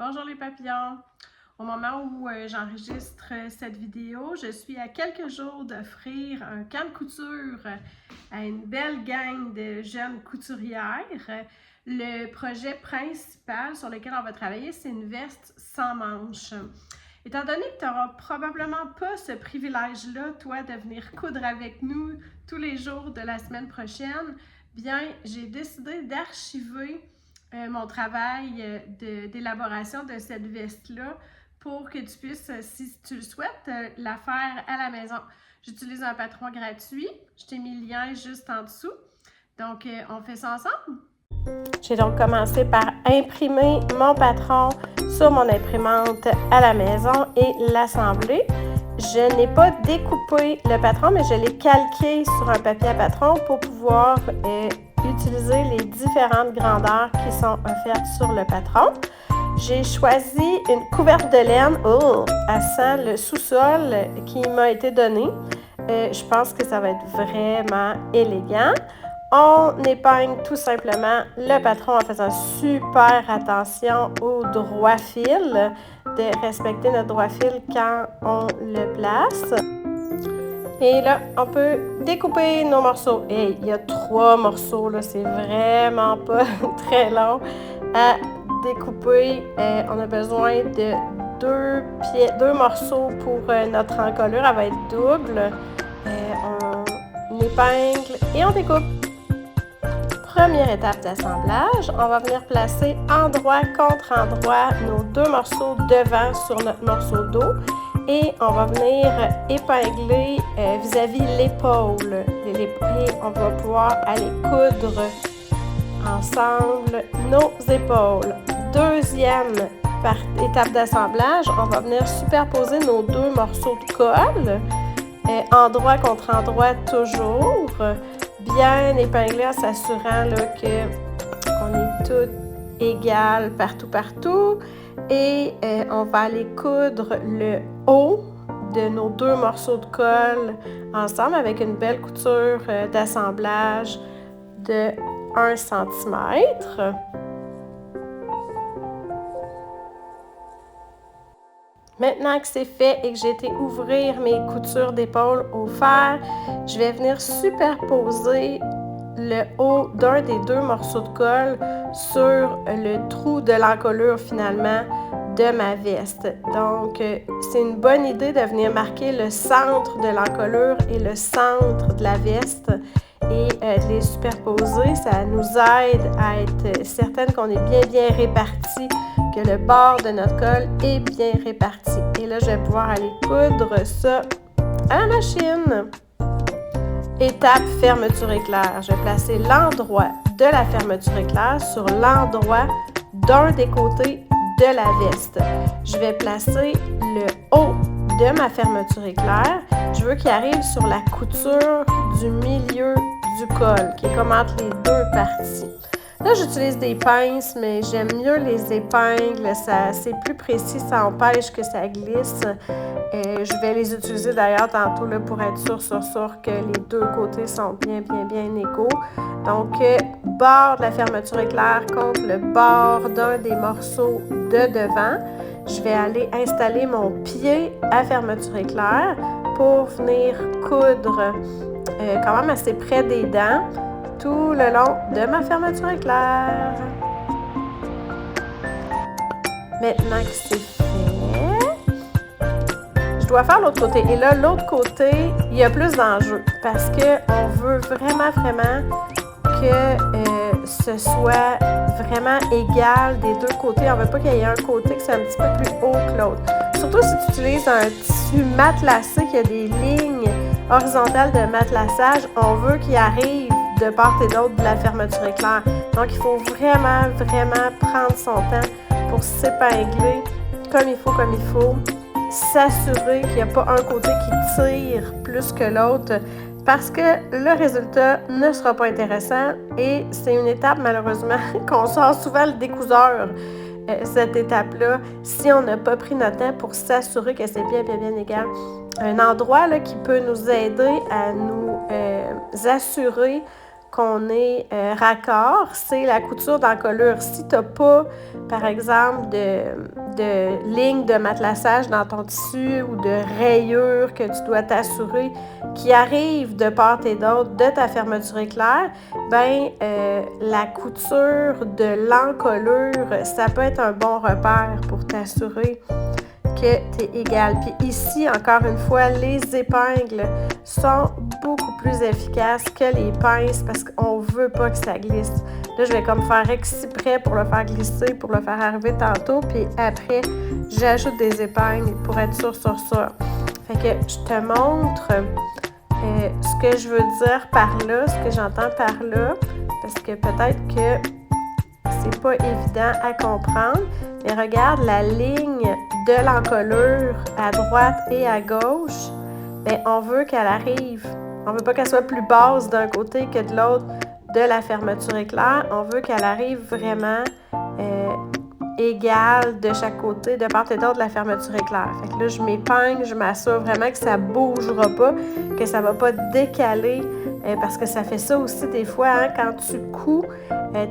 Bonjour les papillons! Au moment où j'enregistre cette vidéo, je suis à quelques jours d'offrir un camp de couture à une belle gang de jeunes couturières. Le projet principal sur lequel on va travailler, c'est une veste sans manches. Étant donné que tu n'auras probablement pas ce privilège-là, toi, de venir coudre avec nous tous les jours de la semaine prochaine, bien, j'ai décidé d'archiver mon travail d'élaboration de cette veste-là pour que tu puisses, si tu le souhaites, la faire à la maison. J'utilise un patron gratuit. Je t'ai mis le lien juste en dessous. Donc, on fait ça ensemble? J'ai donc commencé par imprimer mon patron sur mon imprimante à la maison et l'assembler. Je n'ai pas découpé le patron, mais je l'ai calqué sur un papier à patron pour pouvoir utiliser les différentes grandeurs qui sont offertes sur le patron. J'ai choisi une couverte de laine. Elle sent le sous-sol qui m'a été donné. Je pense que ça va être vraiment élégant. On épingle tout simplement le patron en faisant super attention au droit fil, de respecter notre droit fil quand on le place. Et là, on peut découper nos morceaux. Et il y a 3 morceaux, là, c'est vraiment pas très long à découper. On a besoin de 2 morceaux pour notre encolure. Elle va être double. On épingle et on découpe. Première étape d'assemblage, on va venir placer endroit contre endroit nos 2 morceaux devant sur notre morceau dos et on va venir épingler vis-à-vis l'épaule. Et on va pouvoir aller coudre ensemble nos épaules. Deuxième étape d'assemblage, on va venir superposer nos 2 morceaux de colle, endroit contre endroit toujours. Bien épinglé en s'assurant qu'on est toutes égales partout. Et on va aller coudre le haut de nos 2 morceaux de colle ensemble avec une belle couture d'assemblage de 1 cm. Maintenant que c'est fait et que j'ai été ouvrir mes coutures d'épaule au fer, je vais venir superposer le haut d'un des 2 morceaux de colle sur le trou de l'encolure finalement de ma veste. Donc, c'est une bonne idée de venir marquer le centre de l'encolure et le centre de la veste et de les superposer. Ça nous aide à être certaine qu'on est bien répartis, que le bord de notre colle est bien réparti. Et là, je vais pouvoir aller coudre ça à la machine. Étape fermeture éclair. Je vais placer l'endroit de la fermeture éclair sur l'endroit d'un des côtés de la veste. Je vais placer le haut de ma fermeture éclair. Je veux qu'il arrive sur la couture du milieu du col, qui est comme entre les 2 parties. Là, j'utilise des pinces, mais j'aime mieux les épingles. C'est plus précis, ça empêche que ça glisse. Je vais les utiliser d'ailleurs tantôt là, pour être sûr que les 2 côtés sont bien égaux. Donc, bord de la fermeture éclair contre le bord d'un des morceaux de devant. Je vais aller installer mon pied à fermeture éclair pour venir coudre quand même assez près des dents tout le long de ma fermeture éclair. Maintenant que c'est fait, je dois faire l'autre côté. Et là, l'autre côté, il y a plus d'enjeux parce qu'on veut vraiment que ce soit vraiment égal des 2 côtés. On ne veut pas qu'il y ait un côté qui soit un petit peu plus haut que l'autre. Surtout si tu utilises un tissu matelassé qui a des lignes horizontales de matelassage, on veut qu'il arrive de part et d'autre de la fermeture éclair. Donc, il faut vraiment prendre son temps pour s'épingler comme il faut, s'assurer qu'il n'y a pas un côté qui tire plus que l'autre parce que le résultat ne sera pas intéressant et c'est une étape malheureusement qu'on sort souvent le découseur, cette étape-là, si on n'a pas pris notre temps pour s'assurer que c'est bien égal. Un endroit là, qui peut nous aider à nous assurer qu'on est raccord, c'est la couture d'encolure. Si tu n'as pas, par exemple, de ligne de matelassage dans ton tissu ou de rayures que tu dois t'assurer qui arrivent de part et d'autre de ta fermeture éclair, ben la couture de l'encolure, ça peut être un bon repère pour t'assurer que tu es égal. Puis ici, encore une fois, les épingles sont beaucoup plus efficaces que les pinces parce qu'on ne veut pas que ça glisse. Là, je vais comme faire exprès pour le faire glisser, pour le faire arriver tantôt. Puis après, j'ajoute des épingles pour être sûre sur ça. Fait que je te montre ce que je veux dire par là, ce que j'entends par là, parce que peut-être que c'est pas évident à comprendre. Mais regarde la ligne de l'encolure à droite et à gauche. Bien, on veut qu'elle arrive. On veut pas qu'elle soit plus basse d'un côté que de l'autre de la fermeture éclair. On veut qu'elle arrive vraiment égale de chaque côté, de part et d'autre de la fermeture éclair. Fait que là, je m'épingle, je m'assure vraiment que ça ne bougera pas, que ça ne va pas décaler, parce que ça fait ça aussi des fois, hein, quand tu couds,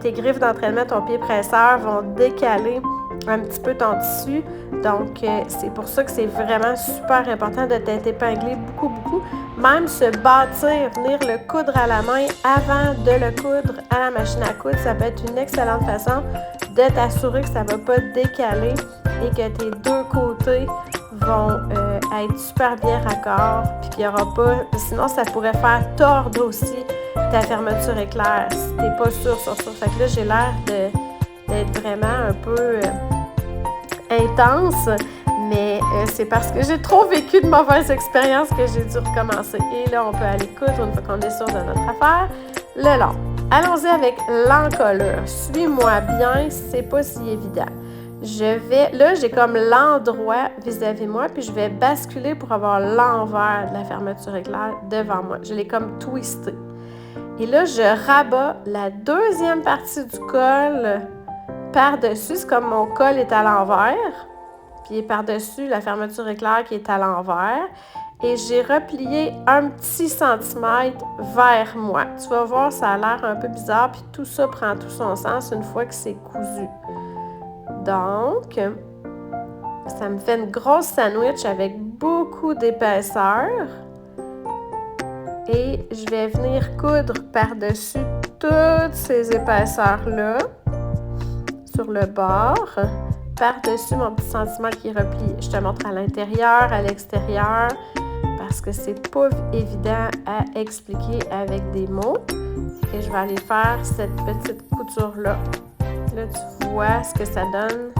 tes griffes d'entraînement, ton pied presseur vont décaler un petit peu ton tissu. Donc, c'est pour ça que c'est vraiment super important de t'être épinglé beaucoup. Même se bâtir, venir le coudre à la main avant de le coudre à la machine à coudre, ça peut être une excellente façon de t'assurer que ça ne va pas décaler et que tes deux côtés vont être super bien raccords, puis qu'il n'y aura pas... Sinon, ça pourrait faire tordre aussi ta fermeture éclair si tu n'es pas sûr sur ça. Fait que là, j'ai l'air d'être vraiment un peu intense, mais c'est parce que j'ai trop vécu de mauvaises expériences que j'ai dû recommencer. Et là, on peut aller coudre une fois qu'on est sûr de notre affaire le long. Allons-y avec l'encolure. Suis-moi bien, c'est pas si évident. Là, j'ai comme l'endroit vis-à-vis moi, puis je vais basculer pour avoir l'envers de la fermeture éclair devant moi. Je l'ai comme twisté. Et là, je rabats la deuxième partie du col par-dessus. C'est comme mon col est à l'envers, puis par-dessus la fermeture éclair qui est à l'envers. Et j'ai replié un petit centimètre vers moi. Tu vas voir, ça a l'air un peu bizarre, puis tout ça prend tout son sens une fois que c'est cousu. Donc, ça me fait une grosse sandwich avec beaucoup d'épaisseur. Et je vais venir coudre par-dessus toutes ces épaisseurs-là, sur le bord, par-dessus mon petit centimètre qui est replié. Je te montre à l'intérieur, à l'extérieur, parce que c'est pas évident à expliquer avec des mots. Et je vais aller faire cette petite couture-là. Là, tu vois ce que ça donne.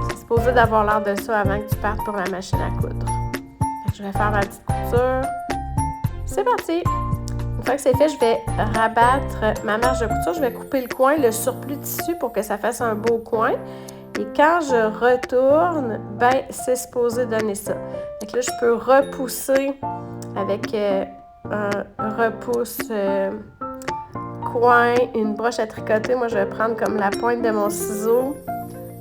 C'est supposé d'avoir l'air de ça avant que tu partes pour la machine à coudre. Je vais faire ma petite couture. C'est parti! Une fois que c'est fait, je vais rabattre ma marge de couture. Je vais couper le coin, le surplus de tissu pour que ça fasse un beau coin. Et quand je retourne, ben c'est supposé donner ça. Donc là, je peux repousser avec un repousse coin, une broche à tricoter. Moi, je vais prendre comme la pointe de mon ciseau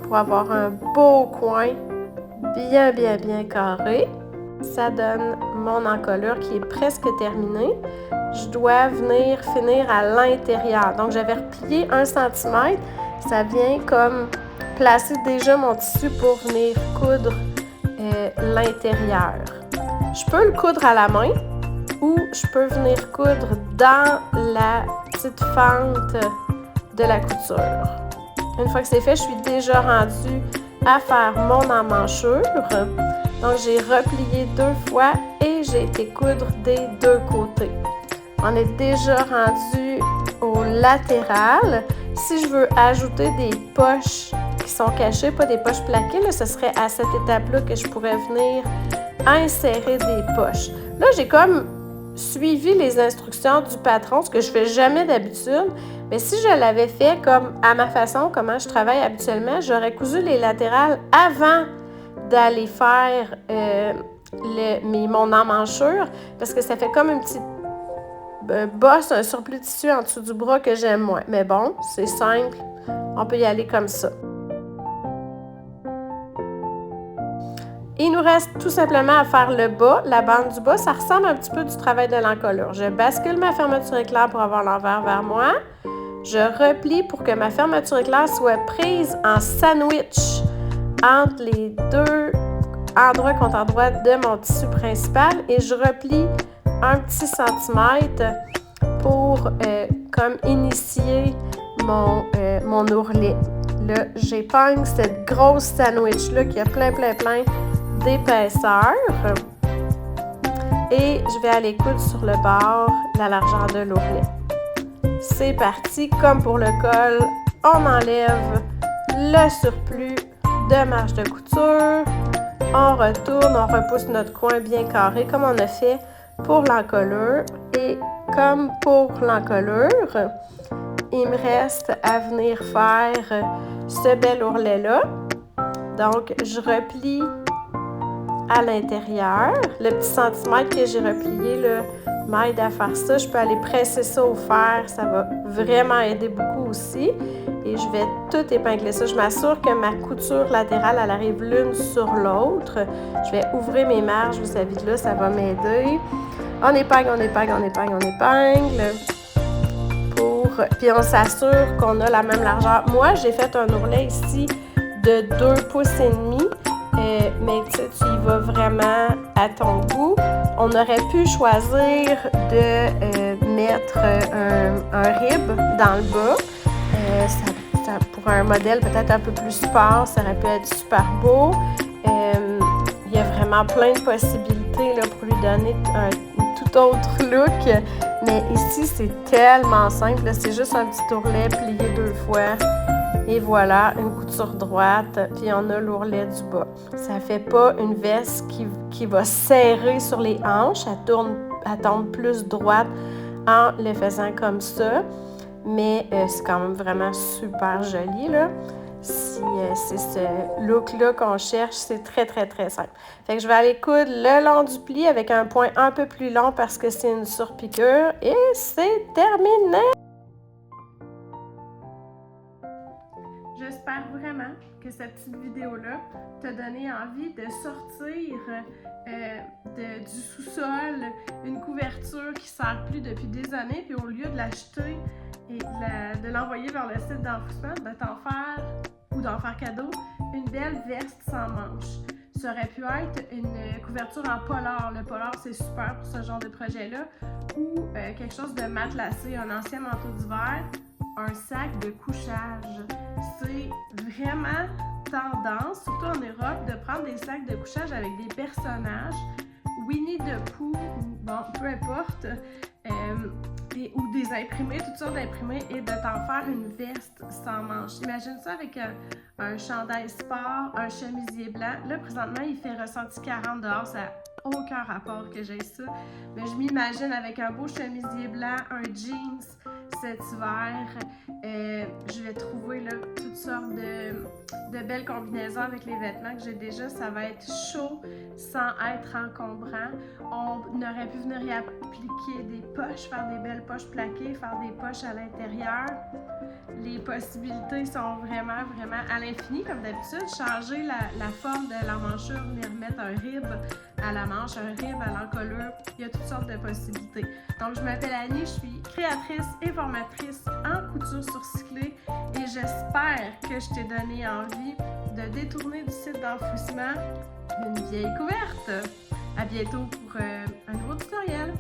pour avoir un beau coin bien carré. Ça donne mon encolure qui est presque terminée. Je dois venir finir à l'intérieur. Donc, j'avais replié 1 cm. Ça vient comme placer déjà mon tissu pour venir coudre l'intérieur. Je peux le coudre à la main ou je peux venir coudre dans la petite fente de la couture. Une fois que c'est fait, je suis déjà rendue à faire mon emmanchure. Donc, j'ai replié 2 fois et j'ai été coudre des 2 côtés. On est déjà rendu au latéral. Si je veux ajouter des poches qui sont cachées, pas des poches plaquées, là, ce serait à cette étape-là que je pourrais venir insérer des poches. Là, j'ai comme suivi les instructions du patron, ce que je fais jamais d'habitude. Mais si je l'avais fait comme à ma façon, comment je travaille habituellement, j'aurais cousu les latérales avant d'aller faire mon emmanchure parce que ça fait comme une petite bosse, un surplus de tissu en dessous du bras que j'aime moins. Mais bon, c'est simple, on peut y aller comme ça. Il nous reste tout simplement à faire le bas, la bande du bas. Ça ressemble un petit peu du travail de l'encolure. Je bascule ma fermeture éclair pour avoir l'envers vers moi. Je replie pour que ma fermeture éclair soit prise en sandwich entre les deux endroits contre endroit de mon tissu principal et je replie un petit centimètre pour comme initier mon ourlet. Là, j'épingle cette grosse sandwich-là qui a plein d'épaisseur et je vais aller coudre sur le bord la largeur de l'ourlet. C'est parti, comme pour le col, on enlève le surplus de marge de couture, on retourne, on repousse notre coin bien carré comme on a fait pour l'encolure et comme pour l'encolure, il me reste à venir faire ce bel ourlet-là. Donc, je replie à l'intérieur. Le petit centimètre que j'ai replié là, m'aide à faire ça. Je peux aller presser ça au fer. Ça va vraiment aider beaucoup aussi. Et je vais tout épingler ça. Je m'assure que ma couture latérale, elle arrive l'une sur l'autre. Je vais ouvrir mes marges vis-à-vis de là. Ça va m'aider. On épingle. Puis on s'assure qu'on a la même largeur. Moi, j'ai fait un ourlet ici de 2 pouces et demi. Mais tu y vas vraiment à ton goût. On aurait pu choisir de mettre un rib dans le bas. Pour un modèle peut-être un peu plus sport, ça aurait pu être super beau. Il y a vraiment plein de possibilités là, pour lui donner un tout autre look. Mais ici, c'est tellement simple. C'est juste un petit ourlet plié 2 fois. Et voilà, une couture droite, puis on a l'ourlet du bas. Ça fait pas une veste qui va serrer sur les hanches. Elle tombe plus droite en le faisant comme ça. Mais c'est quand même vraiment super joli, là. Si c'est ce look-là qu'on cherche, c'est très simple. Fait que je vais aller coudre le long du pli avec un point un peu plus long parce que c'est une surpiqûre. Et c'est terminé! J'espère vraiment que cette petite vidéo-là t'a donné envie de sortir du sous-sol une couverture qui ne sert plus depuis des années, puis au lieu de l'acheter et de l'envoyer vers le site d'enfouissement, de t'en faire ou d'en faire cadeau une belle veste sans manches. Ça aurait pu être une couverture en polar. Le polar, c'est super pour ce genre de projet-là. Ou quelque chose de matelassé, un ancien manteau d'hiver, un sac de couchage. C'est vraiment tendance, surtout en Europe, de prendre des sacs de couchage avec des personnages, Winnie the Pooh, bon, peu importe, ou des imprimés, toutes sortes d'imprimés, et de t'en faire une veste sans manches. Imagine ça avec un chandail sport, un chemisier blanc. Là, présentement, il fait ressenti 40 dehors, ça n'a aucun rapport que j'ai ça. Mais je m'imagine avec un beau chemisier blanc, un jeans cet hiver. Je vais trouver là, toutes sortes de belles combinaisons avec les vêtements que j'ai déjà. Ça va être chaud sans être encombrant. On aurait pu venir y appliquer des poches, faire des belles poches plaquées, faire des poches à l'intérieur. Les possibilités sont vraiment à l'infini, comme d'habitude. Changer la forme de l'emmanchure, venir mettre un rib à la manche, un rib à l'encolure. Il y a toutes sortes de possibilités. Donc, je m'appelle Annie, je suis créatrice et formatrice en couture surcyclée et j'espère que je t'ai donné envie de détourner du site d'enfouissement une vieille couverte. À bientôt pour un nouveau tutoriel.